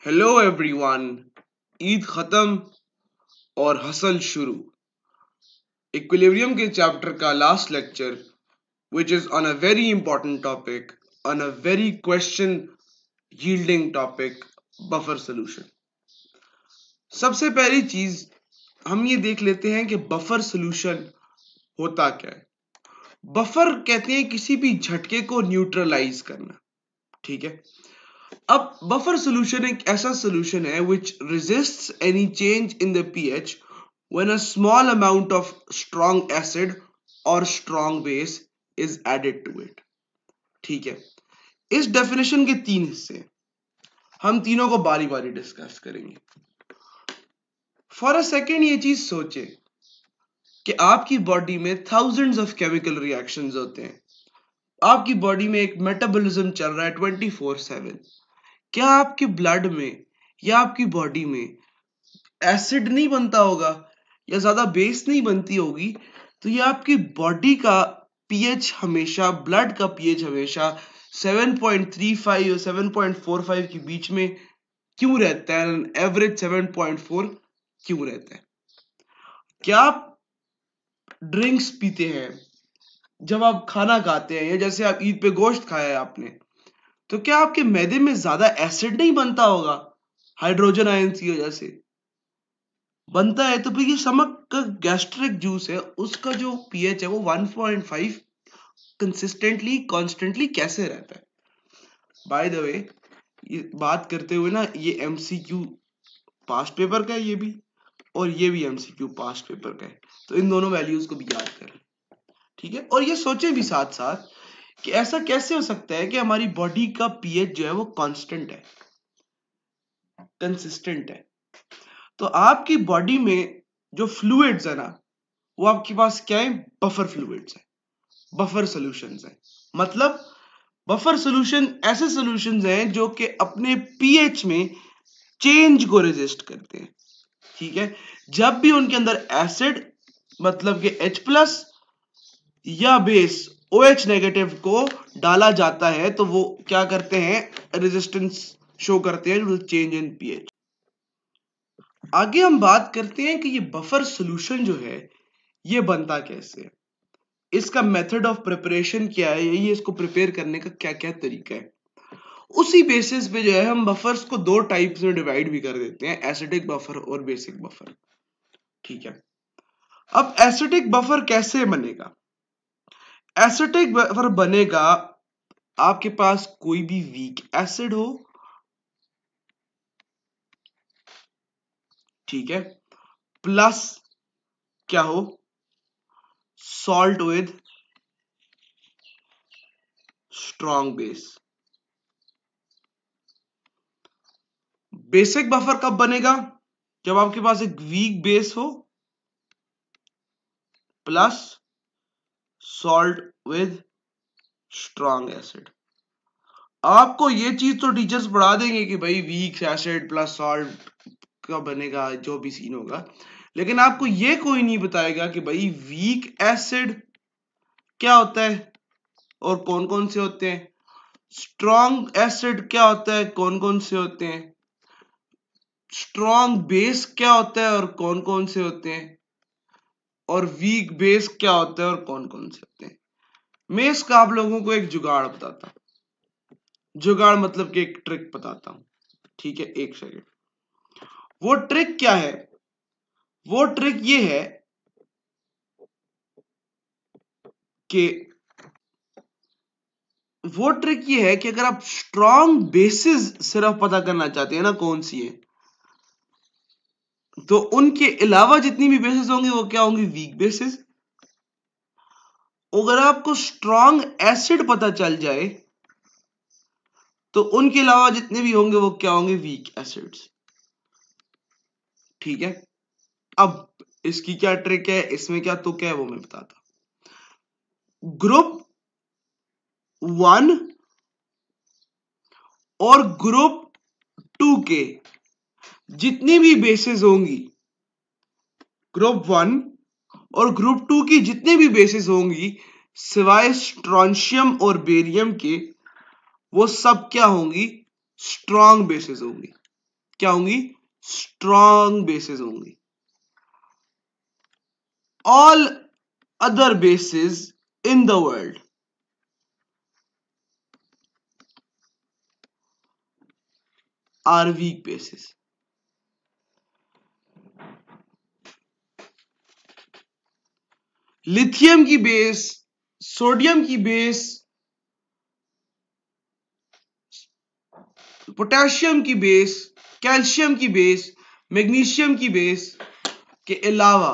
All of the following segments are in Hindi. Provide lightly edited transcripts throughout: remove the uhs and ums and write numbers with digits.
Hello everyone. ईद खत्म और हसल शुरू। इक्विलिब्रियम के चैप्टर का last lecture which is on a very important topic, on a very question yielding topic, buffer solution। सबसे पहली चीज हम ये देख लेते हैं कि बफर सॉल्यूशन होता क्या है। बफर कहते हैं किसी भी झटके को न्यूट्रलाइज करना, ठीक है। अब बफर सॉल्यूशन एक ऐसा सॉल्यूशन है which resists any change in the pH when a small amount of strong acid or strong base is added to it। ठीक है, इस डेफिनेशन के तीन हिस्से, हम तीनों को बारी बारी डिस्कस करेंगे। फॉर अ सेकेंड ये चीज सोचे कि आपकी बॉडी में थाउजेंड्स ऑफ केमिकल रिएक्शंस होते हैं, आपकी बॉडी में एक मेटाबॉलिज्म चल रहा है 24/7। क्या आपके ब्लड में या आपकी बॉडी में एसिड नहीं बनता होगा या ज्यादा बेस नहीं बनती होगी, तो ये आपकी बॉडी का पीएच हमेशा, ब्लड का पीएच हमेशा 7.35 और 7.45 के बीच में क्यों रहता है? एवरेज 7.4 क्यों रहता है? क्या आप ड्रिंक्स पीते हैं, जब आप खाना खाते हैं या जैसे आप ईद पे गोश्त खाया है आपने, तो क्या आपके मैदे में ज्यादा एसिड नहीं बनता होगा? हाइड्रोजन आयंस की वजह से बनता है। तो फिर ये स्टमक का गैस्ट्रिक जूस है, उसका जो पीएच है वो 1.5 कंसिस्टेंटली कॉन्स्टेंटली कैसे रहता है? बाय द वे, ये बात करते हुए ना, ये एमसीक्यू पास्ट पेपर का है ये भी, और ये भी एमसीक्यू पास्ट पेपर का है, तो इन दोनों वैल्यूज को भी याद करें, ठीक है। और ये सोचे भी साथ साथ कि ऐसा कैसे हो सकता है कि हमारी बॉडी का पीएच जो है वो कांस्टेंट है, कंसिस्टेंट है। तो आपकी बॉडी में जो फ्लूइड्स है ना, वो आपके पास क्या है? बफर फ्लूइड्स है, बफर सॉल्यूशंस है। मतलब बफर सॉल्यूशन ऐसे सॉल्यूशंस हैं जो कि अपने पीएच में चेंज को रेजिस्ट करते हैं, ठीक है। जब भी उनके अंदर एसिड मतलब कि H+ या बेस OH नेगेटिव को डाला जाता है, तो वो क्या करते हैं? रेजिस्टेंस शो करते हैं टू चेंज इन पीएच। आगे हम बात करते हैं कि ये बफर सॉल्यूशन जो है ये बनता कैसे है, इसका मेथड ऑफ प्रिपरेशन क्या है, ये इसको प्रिपेयर करने का क्या क्या तरीका है। उसी बेसिस पे जो है हम बफर्स को दो टाइप्स में डिवाइड भी कर देते हैं, एसिडिक बफर और बेसिक बफर, ठीक है। अब एसिडिक बफर कैसे बनेगा? एसिडिक बफर बनेगा आपके पास कोई भी वीक एसिड हो, ठीक है, प्लस क्या हो? Salt with strong base. Basic buffer कब बनेगा? जब आपके पास एक वीक बेस हो plus salt with strong acid. आपको ये चीज तो टीचर्स पढ़ा देंगे कि भाई वीक एसिड प्लस सॉल्ट का बनेगा, जो भी सीन होगा, लेकिन आपको ये कोई नहीं बताएगा कि भाई वीक एसिड क्या होता है और कौन कौन से होते हैं, स्ट्रॉन्ग एसिड क्या होता है, कौन कौन से होते हैं, स्ट्रॉन्ग बेस क्या होता है और कौन कौन से होते हैं, और वीक बेस क्या होता है और कौन कौन से होते हैं। मैं इसका आप लोगों को एक जुगाड़ बताता हूं, जुगाड़ मतलब कि एक ट्रिक बताता हूं, ठीक है। एक सेकेंड। वो ट्रिक क्या है? वो ट्रिक ये है कि अगर आप स्ट्रॉन्ग बेसिस सिर्फ पता करना चाहते हैं ना कौन सी है, तो उनके अलावा जितनी भी बेसिस होंगी वो क्या होंगी? Weak bases. अगर आपको स्ट्रॉन्ग एसिड पता चल जाए तो उनके अलावा जितने भी होंगे वो क्या होंगे? वीक एसिड्स, ठीक है। अब इसकी क्या ट्रिक है, इसमें क्या तुक है, वो मैं बताता हूं। ग्रुप 1 और ग्रुप 2 के जितनी भी बेसिस होंगी, ग्रुप 1 और ग्रुप 2 की जितनी भी बेसिस होंगी सिवाय स्ट्रॉन्शियम और बेरियम के, वो सब क्या होंगी? स्ट्रॉन्ग बेसिस होंगी, क्या होंगी? स्ट्रॉन्ग बेसिस होंगी। All other bases in the world are weak bases. Lithium की बेस, सोडियम की बेस, पोटेशियम की बेस, कैल्शियम की बेस, मैग्नीशियम की बेस के अलावा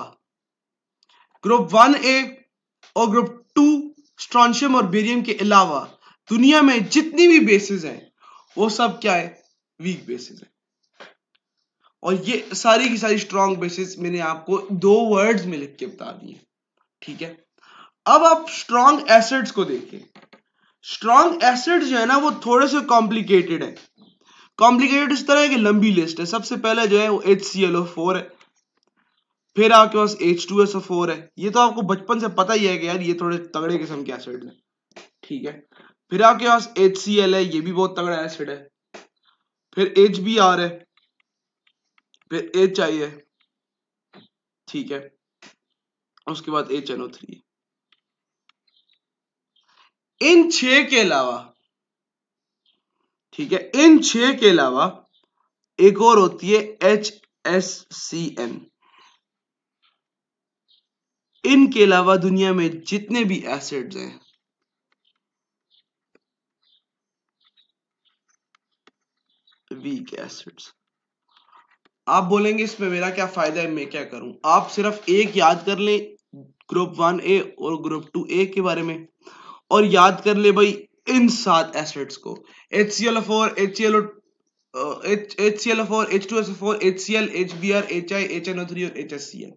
ग्रुप 1A और ग्रुप 2 स्ट्रॉन्शियम और बेरियम के अलावा दुनिया में जितनी भी बेसिस हैं वो सब क्या है? वीक बेसिस है। और ये सारी की सारी स्ट्रॉन्ग बेसिस मैंने आपको 2 वर्ड्स में लिख के बता दी है। ठीक है, अब आप स्ट्रॉन्ग एसिड्स को देखें। स्ट्रॉन्ग एसिड जो है ना वो थोड़े से कॉम्प्लिकेटेड है। कॉम्प्लिकेटेड इस तरह है कि लंबी लिस्ट है। सबसे पहले जो है वो HClO4 है, फिर आपके पास H2SO4 है। ये तो आपको बचपन से पता ही है कि यार ये थोड़े तगड़े किस्म के एसिड है। ठीक है, फिर आपके पास HCl है, ये भी बहुत तगड़ा एसिड है। फिर HBr है, फिर HI है। ठीक है, उसके बाद HNO3 है। इन 6 के अलावा, ठीक है, इन 6 के अलावा एक और होती है HSCN। इनके अलावा दुनिया में जितने भी एसिड्स हैं वीक एसिड्स। आप बोलेंगे इसमें मेरा क्या फायदा है, मैं क्या करूं? आप सिर्फ एक याद कर ले ग्रुप 1A और ग्रुप 2A के बारे में, और याद कर ले भाई इन 7 एसिड्स को। HClO4, HClO4, H2SO4, HCl, HBr, HI, HNO3 और HSCl।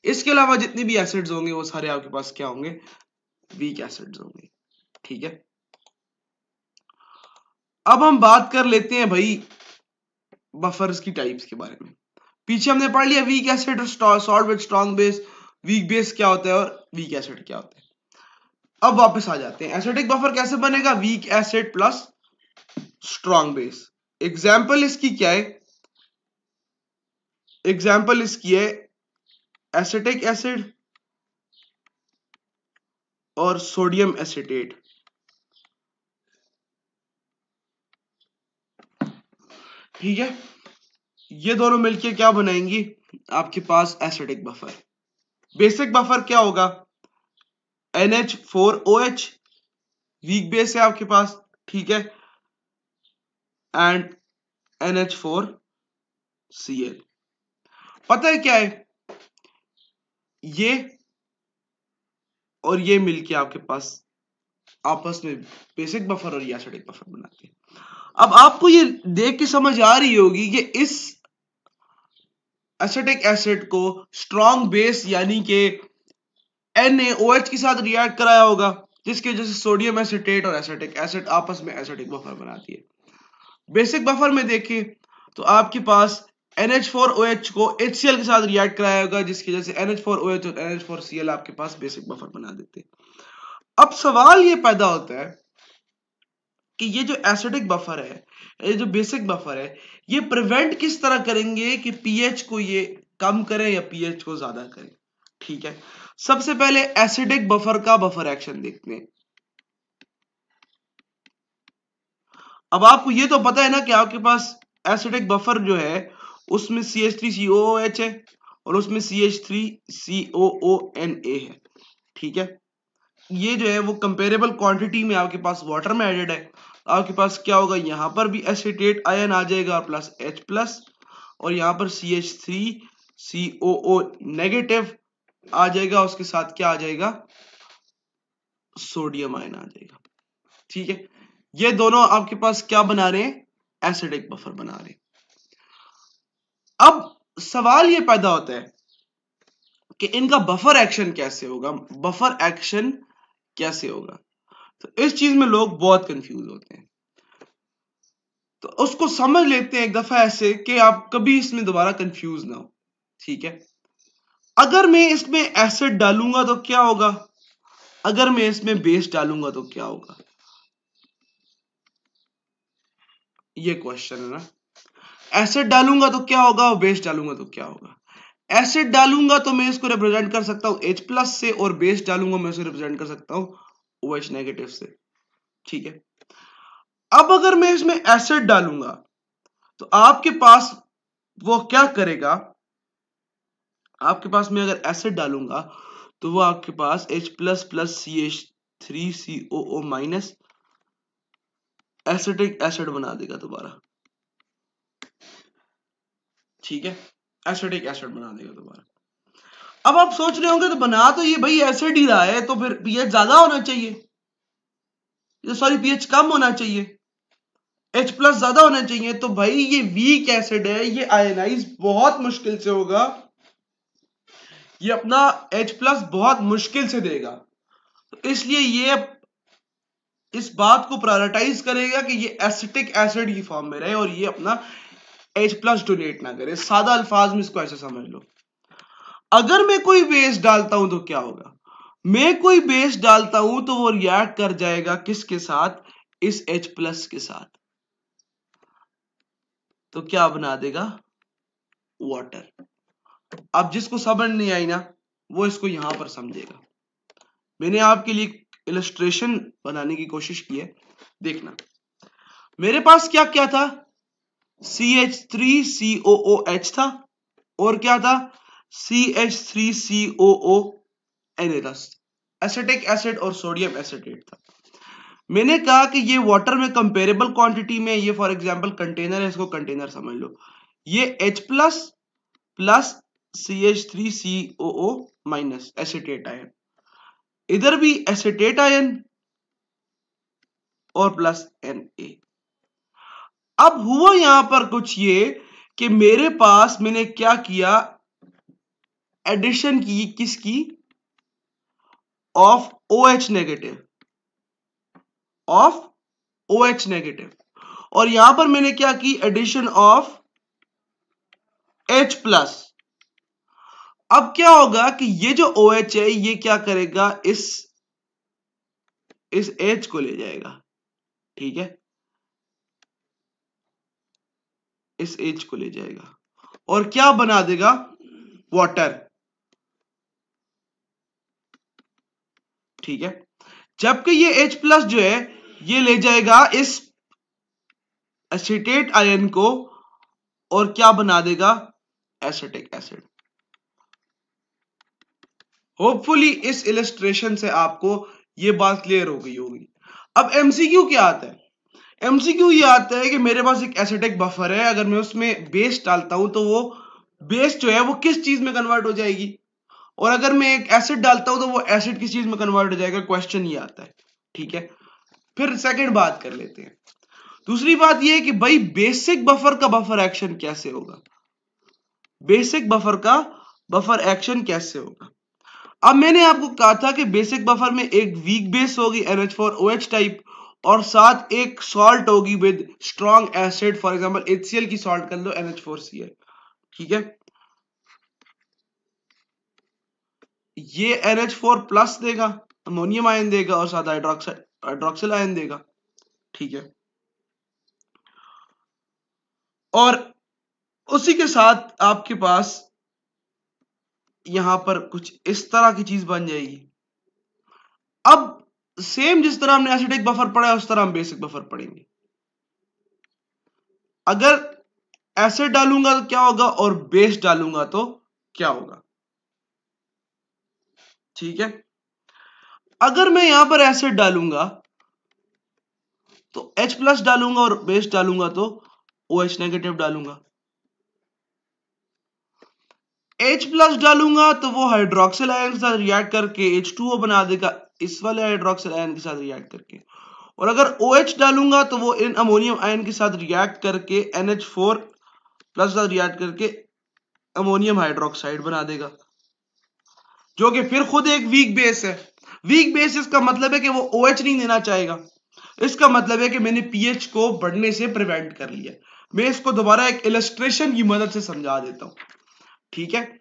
इसके अलावा जितनी भी एसिड्स होंगे वो सारे आपके पास क्या होंगे? वीक एसिड्स होंगे। ठीक है, अब हम बात कर लेते हैं भाई बफर्स की टाइप्स के बारे में। पीछे हमने पढ़ लिया weak acid, salt with strong base, weak base क्या होता है और वीक एसिड क्या होता है। अब वापस आ जाते हैं, एसिडिक बफर कैसे बनेगा? Weak acid plus strong base. Example इसकी क्या है? एग्जाम्पल इसकी है एसिटिक एसिड और सोडियम एसिटेट। ठीक है, ये दोनों मिलके क्या बनाएंगी? आपके पास एसिडिक बफर। बेसिक बफर क्या होगा? NH4OH वीक बेस है आपके पास। ठीक है, एंड NH4Cl। पता है क्या है? ये और ये मिलके आपके पास आपस में बेसिक बफर और एसिडिक बफर बनाते हैं। अब आपको ये देख के समझ आ रही होगी कि इस एसिटिक एसिड को स्ट्रॉन्ग बेस यानी कि NaOH के साथ रिएक्ट कराया होगा, जिसकी वजह से सोडियम एसिटेट और एसिटिक एसिड आपस में एसिडिक बफर बनाती है। बेसिक बफर में देखिए तो आपके पास NH4OH को HCl के साथ रिएक्ट कराया होगा, जिसकी वजह से NH4OH और NH4Cl आपके पास बेसिक बफर बना देते हैं। अब सवाल ये पैदा होता है कि ये जो एसिडिक बफर है, ये जो बेसिक बफर है, ये प्रिवेंट किस तरह करेंगे कि पीएच को ये कम करें या पीएच को ज्यादा करें। ठीक है, सबसे पहले एसिडिक बफर का बफर एक्शन देखते हैं। अब आपको ये तो पता है ना कि आपके पास एसिडिक बफर जो है उसमें CH3COOH है और उसमें CH3COONA है। ठीक है, ये जो है वो कंपेरेबल क्वांटिटी में आपके पास वाटर में एडेड है। आपके पास क्या होगा? यहां पर भी एसिटेट आयन आ जाएगा प्लस H प्लस, और यहां पर CH3COO नेगेटिव आ जाएगा, उसके साथ क्या आ जाएगा? सोडियम आयन आ जाएगा। ठीक है, ये दोनों आपके पास क्या बना रहे हैं? एसिडिक बफर बना रहे हैं। अब सवाल ये पैदा होता है कि इनका बफर एक्शन कैसे होगा? बफर एक्शन कैसे होगा? तो इस चीज में लोग बहुत कंफ्यूज होते हैं, तो उसको समझ लेते हैं एक दफा ऐसे कि आप कभी इसमें दोबारा कंफ्यूज ना हो। ठीक है, अगर मैं इसमें एसिड डालूंगा तो क्या होगा? अगर मैं इसमें बेस डालूंगा तो क्या होगा? ये क्वेश्चन है ना। एसिड डालूंगा तो क्या होगा, बेस डालूंगा तो क्या होगा। एसिड डालूंगा तो मैं इसको रिप्रेजेंट कर सकता हूं H प्लस से, और बेस डालूंगा मैं इसको रिप्रेजेंट कर सकता हूं OH नेगेटिव से। ठीक है, अब अगर मैं इसमें एसिड डालूंगा तो आपके पास वो क्या करेगा, आपके पास मैं अगर एसिड डालूंगा तो वो आपके पास H plus plus CH3COO minus acetic acid बना देगा दोबारा। ठीक है, एसिटिक एसिड बना देगा दोबारा। अब आप सोच रहे होंगे तो बना तो ये भाई एसिड ही रहा है, तो फिर पीएच ज्यादा होना चाहिए, सॉरी पीएच कम होना चाहिए, H प्लस ज्यादा होना चाहिए। तो भाई ये वीक एसिड है, ये आयनाइज बहुत मुश्किल से होगा, ये अपना H प्लस बहुत मुश्किल से देगा। तो इसलिए ये इस बात को प्रायोरिटाइज करेगा कि ये एसिटिक एसिड की फॉर्म में रहे और ये अपना H प्लस डोनेट ना करे। सादा अल्फाज में इसको ऐसे समझ लो। अगर मैं कोई बेस डालता हूं तो क्या होगा, मैं कोई बेस डालता हूं तो वो रिएक्ट कर जाएगा किसके साथ, इस H प्लस के साथ, तो क्या बना देगा, वाटर। अब जिसको समझ नहीं आई ना वो इसको यहां पर समझेगा। मैंने आपके लिए इलस्ट्रेशन बनाने की कोशिश की है, देखना। मेरे पास क्या क्या था, CH3COOH था, और क्या था, CH3COO था, एसिटिक एसिड और सोडियम एसिटेट था। मैंने कहा कि ये वाटर में कंपेरेबल क्वांटिटी में, ये फॉर एग्जांपल कंटेनर है, इसको कंटेनर समझ लो, ये H plus plus CH3COO minus acetate ion, इधर भी एसिटेट आयन और प्लस Na। अब हुआ यहां पर कुछ ये कि मेरे पास मैंने क्या किया, एडिशन की किसकी, of OH negative, of OH negative, और यहां पर मैंने क्या की, एडिशन ऑफ H प्लस। अब क्या होगा कि ये जो OH है ये क्या करेगा, इस H को ले जाएगा। ठीक है, इस H को ले जाएगा और क्या बना देगा, वाटर। ठीक है, जबकि ये H प्लस जो है ये ले जाएगा इस एसिटेट आयन को और क्या बना देगा, एसिटिक एसिड। होपफुली इस इलस्ट्रेशन से आपको ये बात क्लियर हो गई होगी। अब एमसीक्यू क्या आता है, एमसीक्यू ये आता है कि मेरे पास एक एसिटिक बफर है, अगर मैं उसमें बेस डालता हूं तो वो बेस जो है वो किस चीज में कन्वर्ट हो जाएगी, और अगर मैं एक एसिड डालता हूं तो वो एसिड किस चीज में कन्वर्ट हो जाएगा, क्वेश्चन ये आता है। ठीक है, फिर सेकंड बात कर लेते हैं। दूसरी बात ये है कि भाई बेसिक बफर का बफर एक्शन कैसे होगा, बेसिक बफर का बफर एक्शन कैसे होगा। अब मैंने आपको कहा था कि बेसिक बफर में एक वीक बेस होगी NH4OH टाइप, और साथ एक सॉल्ट होगी with strong acid, for example HCl की सॉल्ट कर लो NH4Cl। ठीक है, ये NH4 प्लस देगा, अमोनियम आयन देगा, और साथ हाइड्रोक्सिल आयन देगा। ठीक है, और उसी के साथ आपके पास यहां पर कुछ इस तरह की चीज बन जाएगी। अब सेम जिस तरह हमने एसिडिक बफर पढ़ा है उस तरह हम बेसिक बफर पढ़ेंगे। अगर एसिड डालूंगा तो क्या होगा, और बेस डालूंगा तो क्या होगा। ठीक है, अगर मैं यहां पर एसिड डालूंगा तो H प्लस डालूंगा, और बेस डालूंगा तो OH नेगेटिव डालूंगा। H प्लस डालूंगा तो वो हाइड्रोक्सिल आयन के साथ रिएक्ट करके H2O बना देगा, इस वाले हाइड्रोक्सिल आयन के साथ रिएक्ट करके। और अगर OH डालूंगा तो वो इन अमोनियम आयन के साथ रिएक्ट करके NH4 प्लस साथ रिएक्ट करके अमोनियम हाइड्रोक्साइड बना देगा, जो कि फिर खुद एक वीक बेस है। वीक बेस इसका मतलब है कि वो OH नहीं देना चाहेगा, इसका मतलब है कि मैंने पीएच को बढ़ने से प्रिवेंट कर लिया। मैं इसको दोबारा एक इलस्ट्रेशन की मदद से समझा देता हूं। ठीक है,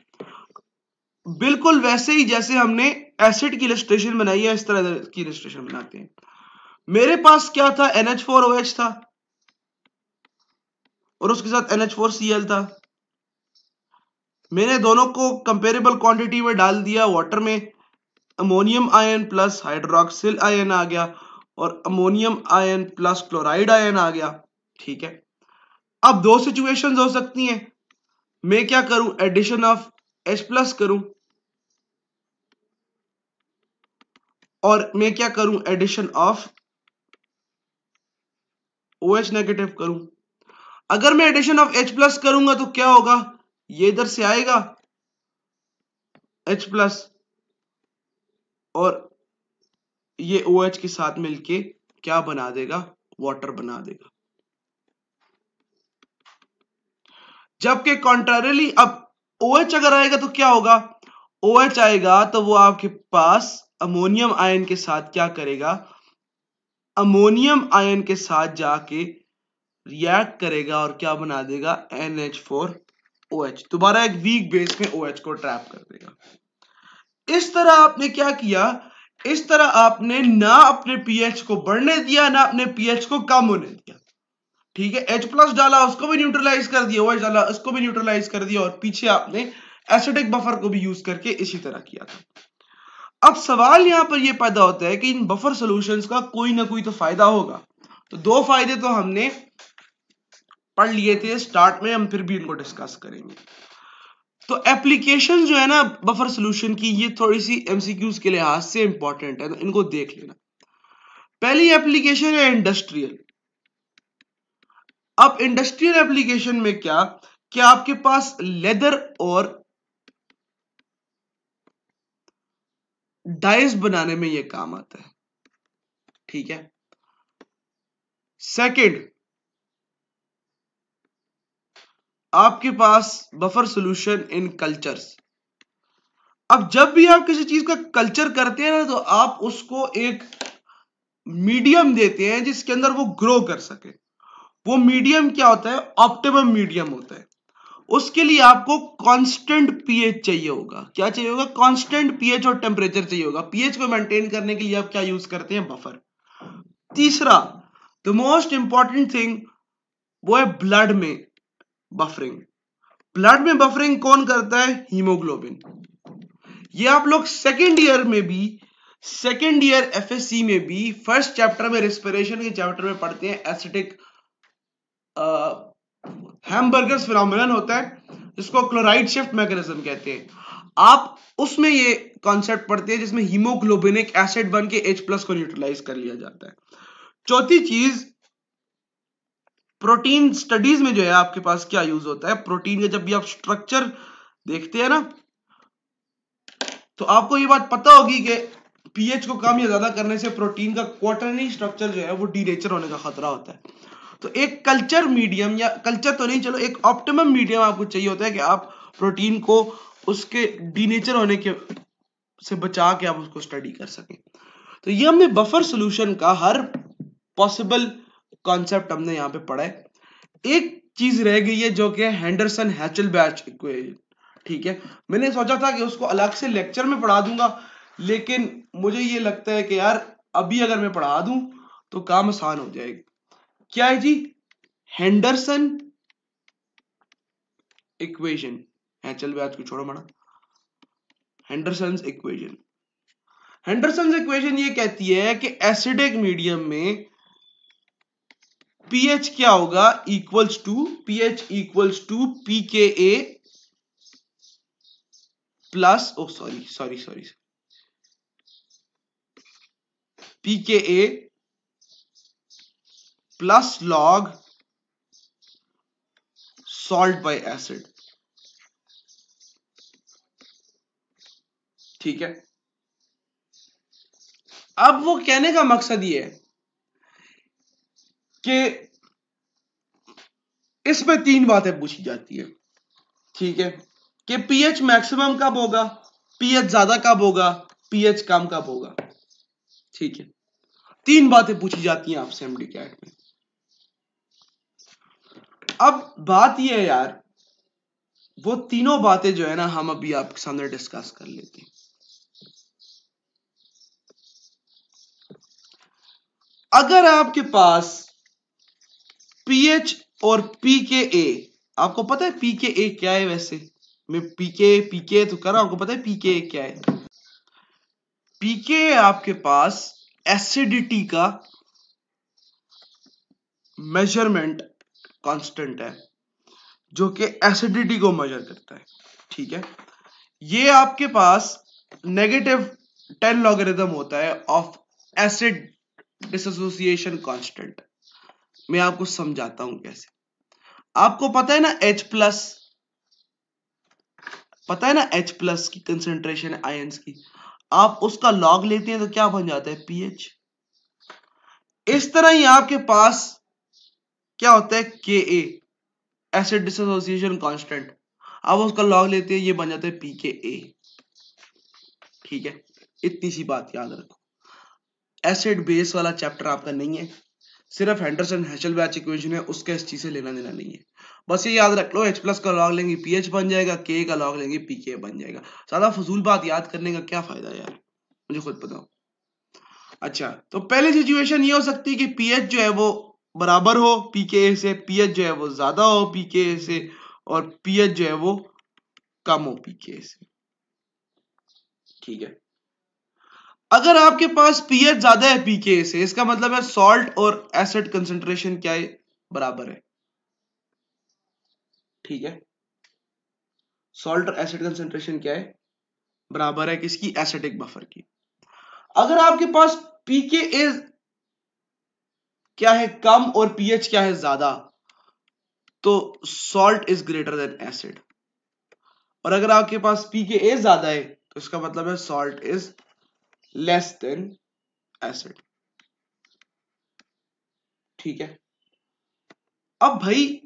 बिल्कुल वैसे ही जैसे हमने एसिड की इलस्ट्रेशन बनाई है इस तरह की इलस्ट्रेशन बनाते हैं। मेरे पास क्या था, NH4OH था, और उसके साथ NH4Cl था। मैंने दोनों को कंपेरेबल क्वांटिटी में डाल दिया वाटर में, ammonium ion plus hydroxyl ion आ गया और ammonium ion plus chloride ion आ गया। ठीक है, अब दो सिचुएशंस हो सकती हैं। मैं क्या करूं, एडिशन ऑफ H+ करूं और मैं क्या करूं, एडिशन ऑफ OH नेगेटिव करूं। अगर मैं एडिशन ऑफ H+ करूंगा तो क्या होगा, ये इधर से आएगा H+ और ये OH के साथ मिलके क्या बना देगा, वाटर बना देगा। जबकि कॉन्ट्रेरिली अब OH अगर आएगा तो क्या होगा, OH आएगा तो वो आपके पास अमोनियम आयन के साथ क्या करेगा, अमोनियम आयन के साथ जाके रिएक्ट करेगा और क्या बना देगा, NH4OH, दोबारा एक वीक बेस में OH को ट्रैप कर देगा। इस तरह आपने क्या किया, इस तरह आपने ना अपने पीएच को बढ़ने दिया ना अपने पीएच को कम होने दिया। ठीक है, H+ डाला उसको भी न्यूट्रलाइज कर दिया, OH डाला उसको भी न्यूट्रलाइज कर दिया और पीछे आपने एसिडिक बफर को भी यूज करके इसी तरह किया था। अब सवाल यहां पर यह पैदा होता है कि इन बफर सॉल्यूशंस का कोई ना कोई तो फायदा होगा। तो दो फायदे तो हमने पढ़ लिए थे स्टार्ट में, हम फिर भी इनको डिस्कस करेंगे। तो एप्लीकेशन जो है ना बफर सॉल्यूशन की, ये थोड़ी सी एमसीक्यूज के लिहाज से इंपॉर्टेंट है, तो इनको देख लेना। पहली एप्लीकेशन है इंडस्ट्रियल। अब इंडस्ट्रियल एप्लीकेशन में क्या, आपके पास लेदर और डाइस बनाने में यह काम आता है। ठीक है, सेकंड आपके पास बफर सॉल्यूशन इन कल्चर्स। अब जब भी आप किसी चीज का कल्चर करते हैं ना, तो आप उसको एक मीडियम देते हैं जिसके अंदर वो ग्रो कर सके। वो मीडियम क्या होता है, ऑप्टिमम मीडियम होता है। उसके लिए आपको कांस्टेंट पीएच चाहिए होगा। क्या चाहिए होगा, कांस्टेंट पीएच और टेम्परेचर चाहिए होगा। पीएच को मेंटेन करने के लिए आप क्या यूज करते हैं, बफर। तीसरा, द मोस्ट इंपॉर्टेंट थिंग, वो है ब्लड में बफरिंग। ब्लड में बफरिंग कौन करता है, हीमोग्लोबिन। ये आप लोग सेकेंड ईयर में भी, सेकेंड ईयर एफएससी में भी फर्स्ट चैप्टर में, रेस्पिरेशन के चैप्टर में पढ़ते हैं। एसिडिक हैमबर्गर्स फिनोमेनन होता है जिसको क्लोराइड शिफ्ट मैकेनिज्म कहते हैं। आप उसमें ये कॉन्सेप्ट पढ़ते हैं जिसमें हीमोग्लोबिनिक एसिड बन के H+ को न्यूट्रलाइज कर लिया जाता है। चौथी चीज, प्रोटीन स्टडीज में जो है आपके पास क्या यूज होता है, प्रोटीन का जब भी आप स्ट्रक्चर देखते हैं ना, तो आपको ये बात पता होगी कि पीएच को कम या ज्यादा करने से प्रोटीन का क्वार्टरनी स्ट्रक्चर जो है वो डीनेचर होने का खतरा होता है। तो एक कल्चर मीडियम, या कल्चर तो नहीं, चलो एक ऑप्टिमम मीडियम आपको चाहिए होता है कि आप प्रोटीन को उसके डीनेचर होने के से बचा के आप उसको स्टडी कर सकें। तो ये हमने बफर सॉल्यूशन का हर पॉसिबल कॉन्सेप्ट हमने यहाँ पे पढ़ा है। एक चीज रह गई है जो कि हेंडरसन हैचलबैच इक्वेशन। ठीक है, मैंने सोचा था कि उसको अलग से लेक्चर में पढ़ा दूंगा, लेकिन मुझे ये लगता है कि यार अभी अगर मैं पढ़ा दूं तो काम आसान हो जाएगा। क्या है जी, हेंडरसन इक्वेशन। हैचलबैच को छोड़ो मना, हेंडरसन इक्वेशन। हेंडरसन इक्वेशन ये कहती है कि एसिडिक मीडियम में पीएच क्या होगा, equals to pH equals to pKa plus, oh sorry pKa plus log salt by acid. ठीक है, अब वो कहने का मकसद ये है कि इसमें तीन बातें पूछी जाती है। ठीक है, कि पीएच मैक्सिमम कब होगा, पीएच ज्यादा कब होगा, पीएच कम कब होगा। ठीक है, तीन बातें पूछी जाती हैं आपसे एमडी कैट में। अब बात यह है यार, वो तीनों बातें जो है ना हम अभी आपके सामने डिस्कस कर लेते हैं। अगर आपके पास पीएच और pKa, आपको पता है pKa क्या है? वैसे मैं pK तो कर रहा हूं, आपको पता है pKa क्या है? pKa आपके पास एसिडिटी का मेजरमेंट कांस्टेंट है जो कि एसिडिटी को मेजर करता है, ठीक है। ये आपके पास -10 लॉगरिथम होता है ऑफ एसिड डिसोसिएशन कांस्टेंट। मैं आपको समझाता हूं कैसे। आपको पता है ना H+, पता है ना H+ की कंसेंट्रेशन है आयंस की, आप उसका लॉग लेते हैं तो क्या बन जाता है? pH। इस तरह ही आपके पास क्या होता है? Ka, एसिड डिसोसिएशन कांस्टेंट, आप उसका लॉग लेते हैं, ये बन जाता है pKa, ठीक है। इतनी सी बात याद रखो। एसिड बेस वाला चैप्टर आपका नहीं है, सिर्फ हेंडरसन हैशेलबैच इक्वेशन है, उसका इस चीज से लेना देना नहीं है। बस ये याद रख लो, H+ का लॉग लेंगे pH बन जाएगा, K का लॉग लेंगे pK बन जाएगा। ज्यादा फजूल बात याद करने का क्या फायदा यार, मुझे खुद बताओ। अच्छा, तो पहली सिचुएशन ये हो सकती है कि pH जो है वो बराबर हो pKa से, pH जो है वो ज्यादा हो pKa से, और pH जो है वो कम हो pKa से, ठीक है। अगर आपके पास pH ज्यादा है pKa से, इसका मतलब है सॉल्ट और एसिड कंसंट्रेशन क्या है? बराबर है, ठीक है। सॉल्ट और एसिड कंसंट्रेशन क्या है? बराबर है किसकी? एसिडिक बफर की। अगर आपके पास pKa क्या है? कम, और pH क्या है? ज्यादा, तो salt is greater than acid. और अगर आपके पास pKa ज्यादा है तो इसका मतलब है salt is less than acid, ठीक है। अब भाई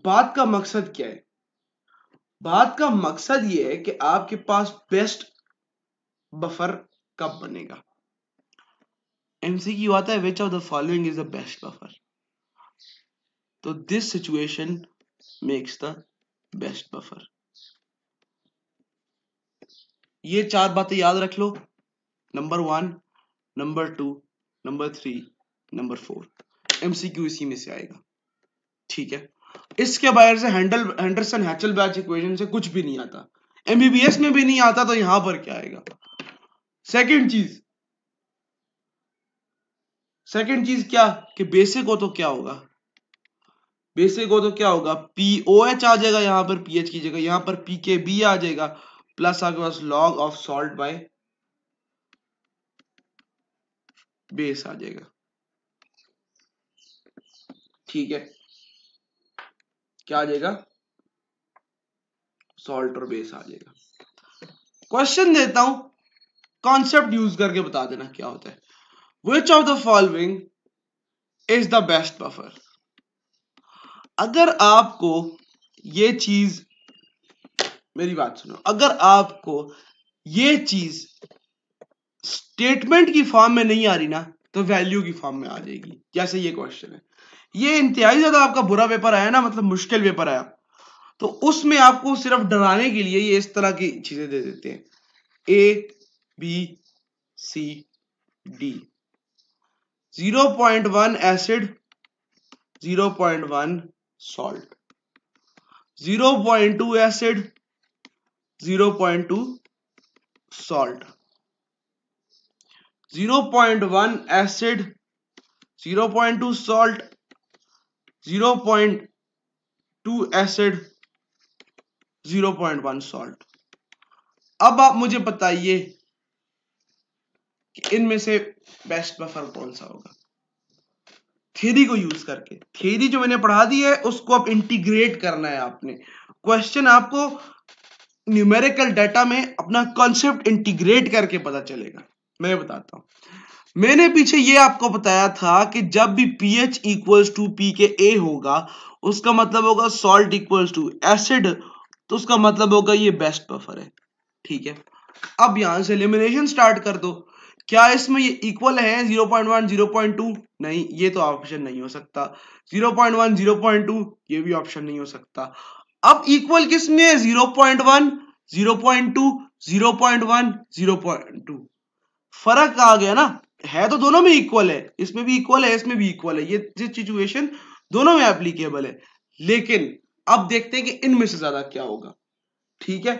बात का मकसद क्या है? बात का मकसद ये है कि आपके पास बेस्ट बफर कब बनेगा। एमसीक्यू आता है which of the following is the best buffer, तो this situation makes the best buffer. ये 4 बातें याद रख लो, number 1, number 2, number 3, number 4। MCQ इसी में से आएगा, ठीक है। इसके बाहर से हेंडरसन हैचेलबैच इक्वेशन से कुछ भी नहीं आता, एमबीबीएस में भी नहीं आता, तो यहां पर क्या आएगा? सेकंड चीज क्या कि बेसिक हो तो क्या होगा? बेसिक हो तो क्या होगा? POH आ जाएगा यहां पर, पीएच की जगह यहां पर PKB आ जाएगा, प्लस आपके पास log of salt by base आ जाएगा, ठीक है। क्या आ जाएगा? सॉल्ट और बेस आ जाएगा। क्वेश्चन देता हूं, कॉन्सेप्ट यूज करके बता देना क्या होता है। Which of the following is the best buffer? अगर आपको ये चीज, मेरी बात सुनो, अगर आपको ये चीज स्टेटमेंट की फॉर्म में नहीं आ रही ना, तो वैल्यू की फॉर्म में आ जाएगी। जैसे ये क्वेश्चन है, ये इंतहाई ज्यादा आपका बुरा पेपर आया ना, मतलब मुश्किल पेपर आया, तो उसमें आपको सिर्फ डराने के लिए ये इस तरह की चीजें दे देते हैं, ABCD, 0.1 acid, 0.1 salt, 0.2 acid, 0.2 salt, 0.1 acid, 0.2 salt, 0.2 acid, 0.1 salt. अब आप मुझे बताइए कि इनमें से बेस्ट बफर कौन सा होगा? थ्योरी को यूज करके, थ्योरी जो मैंने पढ़ा दी है उसको अब इंटीग्रेट करना है आपने। क्वेश्चन आपको न्यूमेरिकल डाटा में अपना कॉन्सेप्ट इंटीग्रेट करके पता चलेगा। मैं बताता हूं, मैंने पीछे ये आपको बताया था कि जब भी pH इक्वल्स टू pKa होगा, उसका मतलब होगा सॉल्ट इक्वल्स टू एसिड, तो उसका मतलब होगा ये बेस्ट बफर है, ठीक है। अब यहां से एलिमिनेशन स्टार्ट कर दो। क्या इसमें ये इक्वल है 0.1 0.2? नहीं, ये तो ऑप्शन नहीं हो सकता। 0.1 0.2 ये भी ऑप्शन नहीं हो सकता। अब इक्वल किस में है? 0.1 0.2 0.1 0.2। फर्क आ गया ना, है तो दोनों में इक्वल है, इसमें भी इक्वल है, इसमें भी इक्वल है। ये सिचुएशन दोनों में एप्लीकेबल है, लेकिन अब देखते हैं कि इनमें से ज्यादा क्या होगा। ठीक है,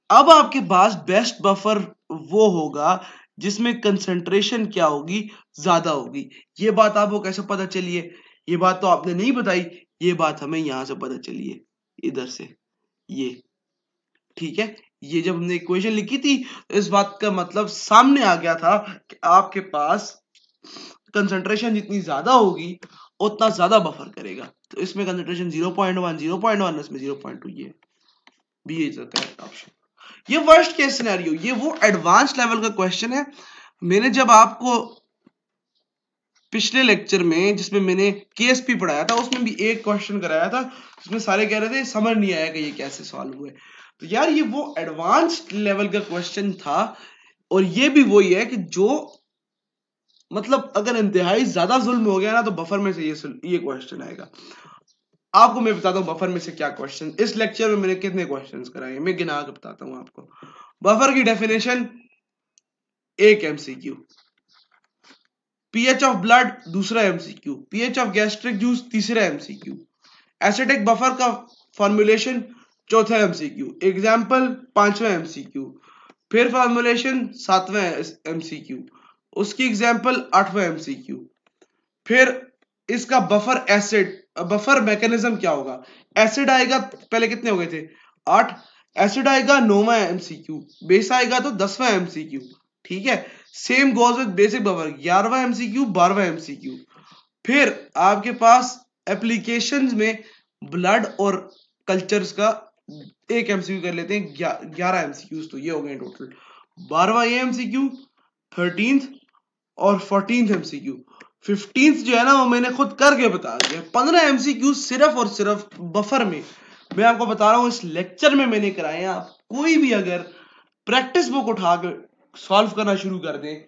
अब आपके पास बेस्ट बफर वो होगा जिसमें कंसंट्रेशन क्या होगी, ज्यादा होगी। ये बात आपको कैसे पता चली है? ये बात तो आपने नहीं बताई, ये बात हमें यहां से पता चली है, इधर से ये। ठीक है, ये जब हमने इक्वेशन लिखी थी तो इस बात का मतलब सामने आ गया था कि आपके पास कंसंट्रेशन जितनी ज्यादा होगी उतना ज्यादा बफर करेगा। तो इसमें कंसंट्रेशन 0.1 0.1, इसमें 0.2, ये B is the correct option. ये वर्स्ट केस सिनेरियो, ये वो एडवांस लेवल का क्वेश्चन है। मैंने जब आपको पिछले लेक्चर में जिसमें मैंने केएसपी पढ़ाया था उसमें भी एक क्वेश्चन कराया था जिसमें सारे कह रहे थे समझ नहीं आया कि ये कैसे सॉल्व हुए। तो यार ये वो एडवांस लेवल का क्वेश्चन था, और ये भी वही है कि जो मतलब अगर इंतहाई ज्यादा जुल्म हो गया ना तो बफर में से ये क्वेश्चन आएगा। आपको मैं बताता हूँ बफर में से क्या क्वेश्चन, इस लेक्चर में मैंने कितने क्वेश्चंस कराए मैं गिना के बताता हूँ आपको। बफर की डेफिनेशन, एक एमसीक्यू। पीएच ऑफ ब्लड, दूसरा MCQ. PH of gastric juice, तीसरा एमसीक्यू। एसिडिक बफर का फॉर्मुलेशन, चौथा एमसीक्यू। एग्जाम्पल, पांचवा एमसीक्यू। फिर फॉर्मुलेशन, सातवां एमसीक्यू। उसकी एग्जाम्पल, आठवां एमसीक्यू। फिर इसका बफर एसिड, बफर मैकेनिज्म क्या होगा। एसिड आएगा, पहले कितने हो गए थे, 8। एसिड आएगा 9वां एमसीक्यू, बेस आएगा तो 10वां एमसीक्यू। ठीक है, same goes with basic buffer, 11वां एमसीक्यू, 12वां एमसीक्यू। फिर आपके पास एप्लीकेशंस में ब्लड और कल्चर्स का एक एमसीक्यू कर लेते हैं, 11 एमसीक्यूज, तो ये हो गए टोटल 12वां ये एमसीक्यू, 13th और 14th एमसीक्यू। 15th जो है ना वो मैंने खुद करके बता दिया। 15 एमसीक्यू सिर्फ और सिर्फ बफर में मैं आपको बता रहा हूं, इस लेक्चर में मैंने कराए हैं। आप कोई भी अगर प्रैक्टिस बुक उठा कर सॉल्व करना शुरू कर दें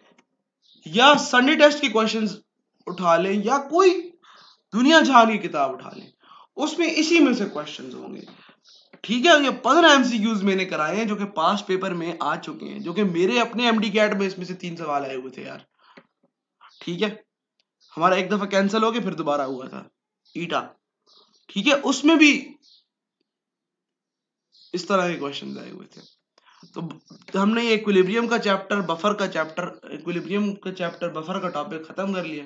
या संडे टेस्ट के क्वेश्चंस उठा लें या कोई दुनिया जहान की किताब उठा लें, उसमें इसी में से क्वेश्चंस होंगे। ठीक है, ये 15 एमसीक्यूज मैंने कराए हैं जो कि पास्ट पेपर में आ चुके हैं, जो कि मेरे अपने एमडी कैट में इसमें से 3 सवाल आए हुए थे यार। ठीक है, हमारा एक दफा कैंसिल हो गया फिर दोबारा हुआ था ईटा। ठीक है, उसमें भी इस तरह के क्वेश्चन आए हुए थे। तो हमने ये इक्विलिब्रियम का चैप्टर, बफर का चैप्टर, इक्विलिब्रियम का चैप्टर, बफर का टॉपिक खत्म कर लिया।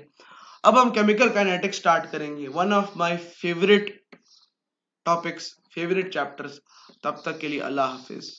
अब हम केमिकल काइनेटिक्स स्टार्ट करेंगे, one of my favourite topics, favourite chapters. तब तक के लिए अल्लाह हाफिज।